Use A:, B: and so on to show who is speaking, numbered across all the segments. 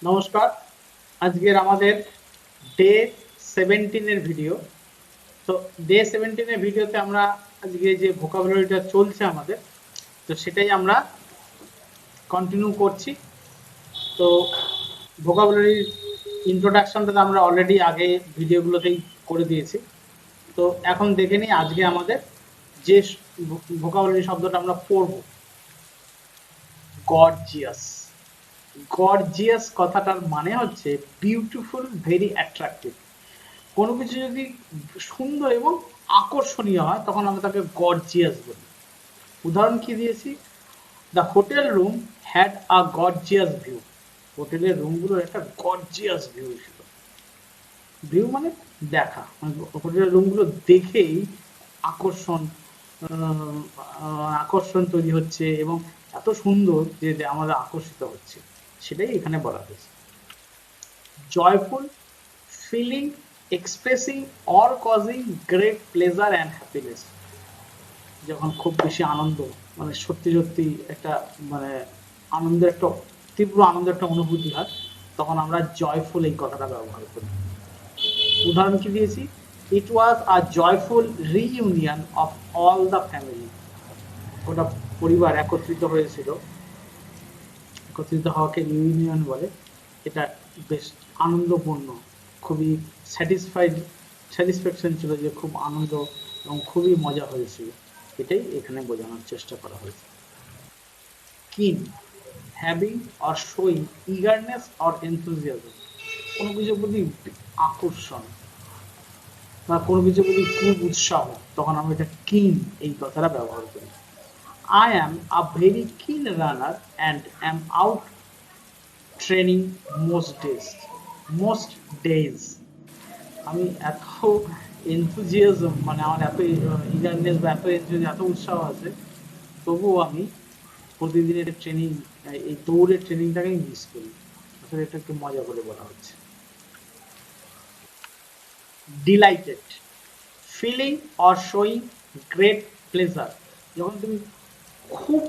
A: নমস্কার। আজকের আমাদের ডে 17 এর ভিডিও। তো ডে 17 এর ভিডিওতে আমরা আজকে যে ভোকাবুলারিটা চলছে আমাদের, তো সেটাই আমরা কন্টিনিউ করছি। তো ভোকাবুলারির ইন্ট্রোডাকশনটা আমরা অলরেডি আগে ভিডিওগুলোতেই করে দিয়েছি। তো এখন দেখে নিই আজকে আমাদের যে ভোকাবুলারি শব্দটা আমরা পড়ব, গর্জিয়াস। গর্জিয়াস কথাটার মানে হচ্ছে বিউটিফুল, ভেরি অ্যাট্রাক্টিভ। কোনো কিছু যদি সুন্দর এবং আকর্ষণীয় হয় তখন আমরা তাকে গর্জিয়াস বলি। উদাহরণ কি দিয়েছি? The hotel room had a gorgeous view. হোটেলের রুমগুলোর একটা গর্জিয়াস ভিউ ছিল। ভিউ মানে দেখা, মানে হোটেলের রুমগুলো দেখেই আকর্ষণ আকর্ষণ তৈরি হচ্ছে এবং এত সুন্দর যে আমাদের আকর্ষিত হচ্ছে, সেটাই এখানে বলা হয়েছে। Joyful, feeling, expressing or causing great pleasure and happiness। যখন খুব বেশি আনন্দ, মানে সত্যি সত্যি একটা, মানে আনন্দের একটা, তীব্র আনন্দের একটা অনুভূতি হয়, তখন আমরা জয়ফুল এই কথাটা ব্যবহার করি। উদাহরণ কি দিয়েছি? It was a joyful reunion of all the family. ওটা পরিবার একত্রিত হয়েছিল। একত্রিত হওয়াকে ইউনিয়ন বলে। এটা বেশ আনন্দপূর্ণ, খুবই স্যাটিসফ্যাকশন ছিল, যে খুব আনন্দ এবং খুবই মজা হয়েছিল। এটাই এখানে বোঝানোর চেষ্টা করা হয়েছে। Keen, having or showing eagerness or enthusiasm. কোনো কিছুর প্রতি আকর্ষণ বা কোনো কিছুর প্রতি খুব উৎসাহ, তখন আমরা এটা কিন এই কথাটা ব্যবহার করি। I am a very keen runner and am out training most days. আমি এত এনথুজিয়াজম, মানে আমার এত ইগারনেস বা এত এত উৎসাহ আছে, তবুও আমি প্রতিদিনের ট্রেনিং, এই দৌড়ের ট্রেনিংটাকেই মিস করি। আসলে এটা একটু মজা করে বলা হচ্ছে। Delighted, feeling or showing great pleasure. যখন তুমি খুব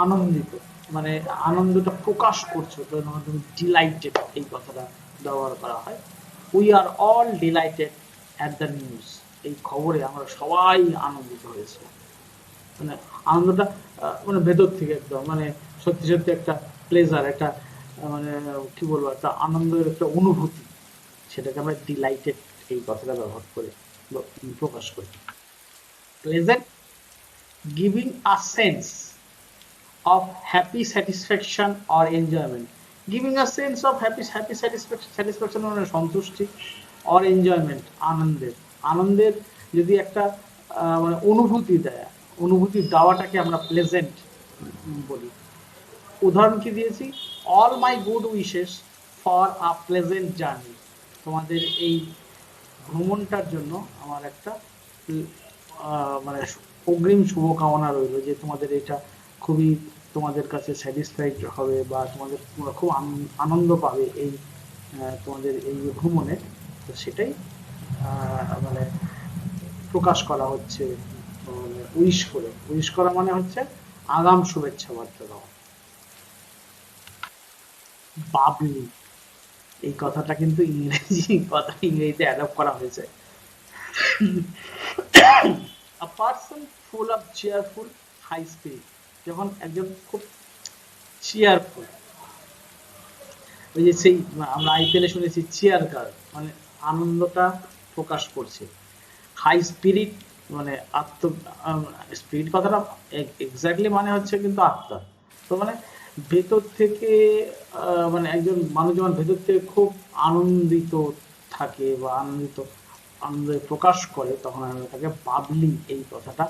A: আনন্দিত, মানে আনন্দটা প্রকাশ করছো, তখন তুমি ডিলাইটেড এই কথাটা ব্যবহার করা হয়। We are all delighted at the news. এই খবরে আমরা সবাই আনন্দিত হয়েছে। মানে আনন্দটা মানে ভেতর থেকে একদম, মানে সত্যি সত্যি একটা প্লেজার, একটা মানে কি বলবো, একটা আনন্দের একটা অনুভূতি, সেটাকে আমরা ডিলাইটেড এই কথাটা ব্যবহার করে প্রকাশ করি। Pleasant, giving a sense of happy satisfaction or enjoyment। Giving a sense of happy satisfaction মানে সন্তুষ্টি, or enjoyment আনন্দের, আনন্দের যদি একটা মানে অনুভূতি দেয়, অনুভূতি দেওয়াটাকে আমরা প্লেজেন্ট বলি। উদাহরণ কি দিয়েছি? All my good wishes for a pleasant journey. তোমাদের এই ভ্রমণটার জন্য আমার একটা মানে অগ্রিম শুভকামনা রইল, যে তোমাদের এটা খুবই, তোমাদের কাছে স্যাটিসফাইড হবে বা তোমরা খুব আনন্দ পাবে এই তোমাদের এই ভ্রমণে। তো সেটাই মানে প্রকাশ করা হচ্ছে, মানে উইশ করা মানে হচ্ছে আগাম শুভেচ্ছা বার্তা দেওয়া। বাবলি, এই কথাটা কিন্তু ইংরেজি কথা, ইংরেজিতে অ্যাডপ্ট করা হয়েছে। A person full of cheerful high spirit। যখন একজন খুব চেয়ারফুল, ওই যে সেই আমরা আইপিএলে শুনেছি চেয়ার গার্ড, মানে আনন্দটা প্রকাশ করছে। হাই স্পিরিট মানে স্পিরিট কথাটা এক্স্যাক্টলি মানে হচ্ছে কিন্তু আত্মা। তো মানে ভেতর থেকে মানে একজন মানুষ যখন ভেতর থেকে খুব আনন্দিত থাকে বা আনন্দ প্রকাশ করে, তখন আমরা তাকে বাবলি এই কথাটা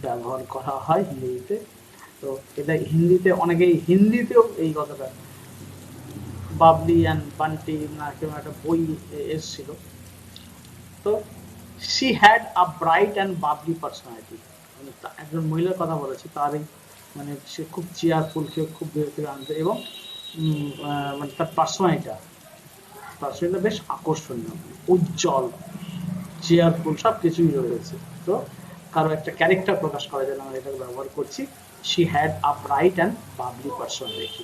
A: ব্যবহার করা হয় হিন্দিতে। তো এটা হিন্দিতে অনেকেই, হিন্দিতেও এই কথাটা বাবলি অ্যান্ড বান্টি না কেউ একটা বই এসছিল। তো she had a bright and Babli personality, মানে একজন মহিলার কথা বলেছি, তারই মানে সে খুব চেয়ারফুল, সে খুব বিরক্তির আনন্দ, এবং মানে তার পার্সোনালিটা বেশ আকর্ষণীয়, উজ্জ্বল, চেয়ারফুল, সব কিছুই রয়েছে। তো কারো একটা ক্যারেক্টার প্রকাশ করার জন্য আমরা এটাকে ব্যবহার করছি। She had a bright and Babli personality.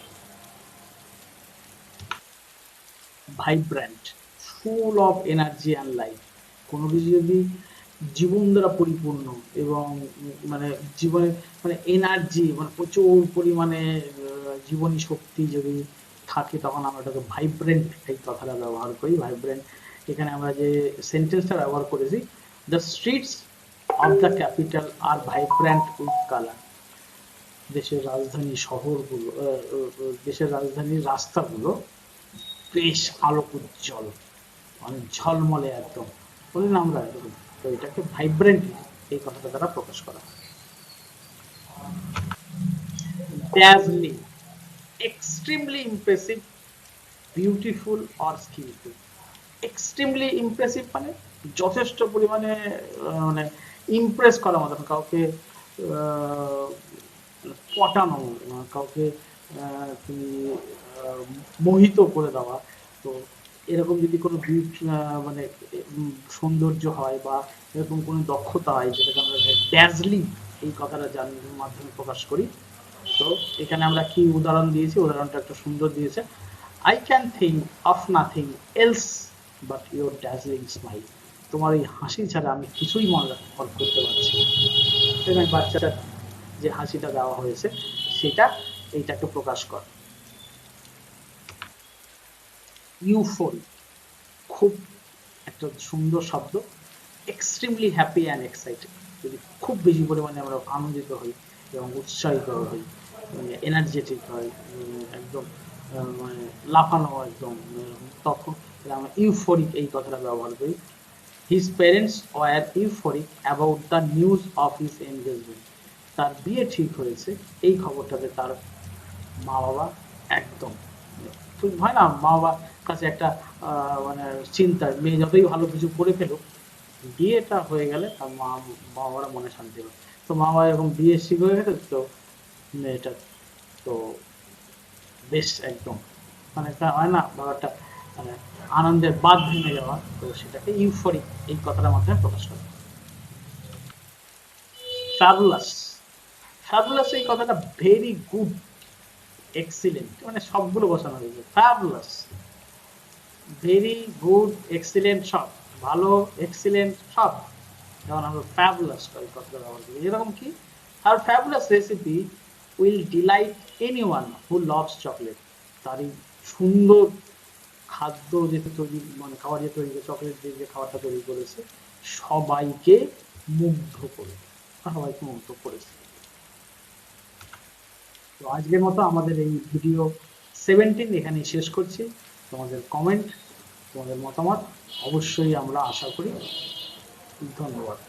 A: Vibrant, full of energy and life. কোনো কিছু যদি জীবন দ্বারা পরিপূর্ণ এবং মানে জীবনে মানে এনার্জি মানে প্রচুর পরিমাণে জীবনী শক্তি যদি থাকে, তখন আমরা ওটাকে ভাইব্রেন্ট এই কথাটা ব্যবহার করি। ভাইব্রেন্ট এখানে আমরা যে সেন্টেন্সটা ব্যবহার করেছি, the streets of the capital are vibrant with colour. দেশের রাজধানী শহরগুলো দেশের রাজধানীর রাস্তাগুলো বেশ আলোক উজ্জ্বল, মানে ঝলমলে একদম, বলি না আমরা এরকম। তো এটাকে ভাইব্রেন্ট এই কথাটা দ্বারা প্রকাশ করা হয়। Dazzling, extremely impressive, beautiful or skilful. Extremely impressive মানে যথেষ্ট পরিমাণে মানে ইমপ্রেস করা মতন, কাউকে পটানো, কাউকে তুমি মোহিত করে দেওয়া। তো এরকম যদি কোনো মানে সৌন্দর্য হয় বা এরকম কোনো দক্ষতা হয়, যেটাকে আমরা ড্যাজলিং এই কথাটা জানার মাধ্যমে প্রকাশ করি। তো এখানে আমরা কি উদাহরণ দিয়েছি, উদাহরণটা একটা সুন্দর দিয়েছে। I can think of nothing else but your dazzling smile. তোমার এই হাসি ছাড়া আমি কিছুই মনে করতে পারছি না। এখানে বাচ্চার যে হাসিটা দেওয়া হয়েছে সেটা এইটাকে প্রকাশ করে। ইউফোরিক, খুব একটা সুন্দর শব্দ। এক্সট্রিমলি হ্যাপি অ্যান্ড এক্সাইটেড, যদি খুব বেশি পরিমাণে আমরা আনন্দিত হই এবং উৎসাহিত হই, এনার্জেটিক হয়, একদম মানে লাফানো একদম, তখন আমরা ইউফোরিক এই কথাটা ব্যবহার করি। His parents were euphoric about the news of his engagement. তার বিয়ে ঠিক হয়েছে এই খবরটাতে তার মা বাবা একদম, হয় না মা বাবার কাছে একটা মানে চিন্তা, মেয়ে যতই ভালো কিছু করে ফেলুক, বিয়েটা হয়ে গেলে তার বাবারা মনে শান্তি পায়। তো মা বাবা এরকম বিয়ে ঠিক হয়ে গেছে, তো মেয়েটা তো বেশ একদম মানে একটা হয় না ব্যাপারটা, মানে আনন্দের বাঁধ ভেঙে যাওয়া, তো সেটাকে ইউফোরিক এই কথাটার মাধ্যমে প্রকাশ করে। ফ্যাবুলাস, ফ্যাবুলাস এই কথাটা ভেরি গুড, এক্সিলেন্ট, মানে সবগুলো বসানো হয়েছে। ফ্যাবুলাস, ভেরি গুড, এক্সিলেন্ট, সব ভালো, এক্সিলেন্ট সব, যেমন আমরা ফ্যাবুলাস এই কথাটা ব্যবহার করি। এরকম কি, our fabulous recipe will delight anyone who loves chocolate. তার এই সুন্দর খাদ্য যেটা তৈরি, মানে খাবার যে তৈরি করে, চকলেট দিয়ে যে খাবারটা তৈরি করেছে, সবাইকে মুগ্ধ করে, সবাইকে মুগ্ধ করেছে। তো আজকের মতো আমাদের এই ভিডিও 17 এখানেই শেষ করছি। তোমাদের কমেন্ট, তোমাদের মতামত অবশ্যই আমরা আশা করি। ধন্যবাদ।